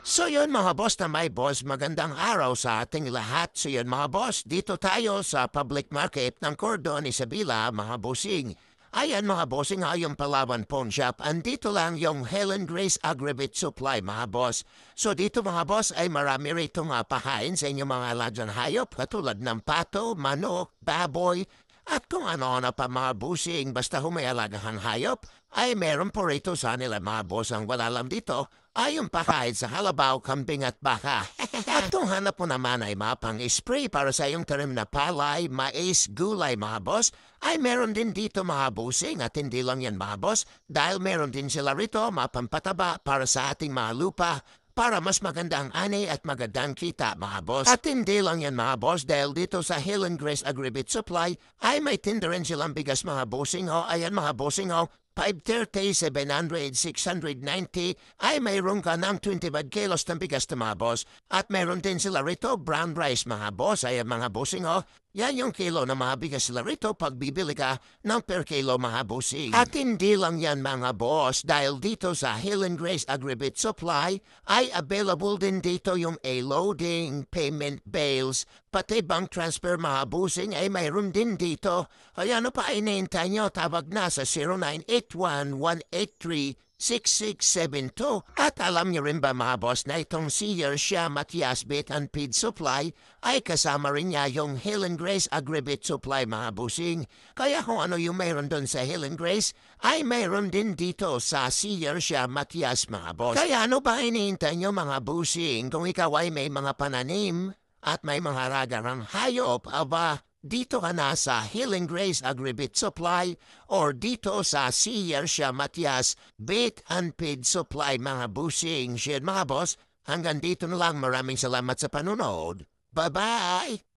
So yun mga boss na may boss, magandang araw sa ating lahat. So yun mga boss, dito tayo sa public market ng Cordon Isabela mga bossing. Ayan mga bossing, yung Palawan Pawn Shop. Andito lang yung Helen Grace Agribit Supply mga boss. So dito mga boss ay marami rito nga pahain sa inyong mga alagang hayop katulad ng pato, manok, baboy, at kung ano-ano pa mga busing basta humayalagahan hayop, ay meron po rito sa nila mga boss. Ang wala lang dito ay yung pakain sa halabaw, kambing at baka. At kung hanap mo naman ay mga pang-spray para sa iyong tanim na palay, mais, gulay mga boss, ay meron din dito mga busing at hindi lang yan mga boss dahil meron din sila rito mga pampataba para sa ating mga lupa para mas magandang ani at magandang kita mga boss. At hindi lang yan mga boss dahil dito sa Helen Grace Agribit Supply ay may tinda rin silang bigas mga bossing ho. Ayan mga bossing ho, 530, 700, 690 ay mayroon ka ng 25 kilos ng bigas na mga boss. At mayroon din sila rito brown rice mga boss. Ayan mga bossing ho, yan yung kilo na mga bigas sila rito pag bibili ka ng per kilo mga bossing. At hindi lang yan mga boss dahil dito sa Helen Grace Agribit Supply ay available din dito yung a-loading, payment bales, pati bank transfer mga bossing ay mayroon din dito. Kaya ano pa inihintay nyo, tawag na sa 0981-183-6672. At alam nyo rin ba mga boss na itong si Yersia Matias Bait and Feed Supply ay kasama rin niya yung Helen Grace Agribit Supply mga bossing. Kaya kung ano yung mayroon doon sa Helen Grace ay mayroon din dito sa si Yersia Matias mga boss. Kaya ano ba inihintay nyo mga bossing kung ikaw ay may mga pananim at may mga ragarang hayop, aba, dito ka na sa Healing Grace Agribit Supply or dito sa Yersia Matias Bait and Feed Supply mga busing. Shit mga boss, hanggang dito na lang. Maraming salamat sa panunod. Bye-bye!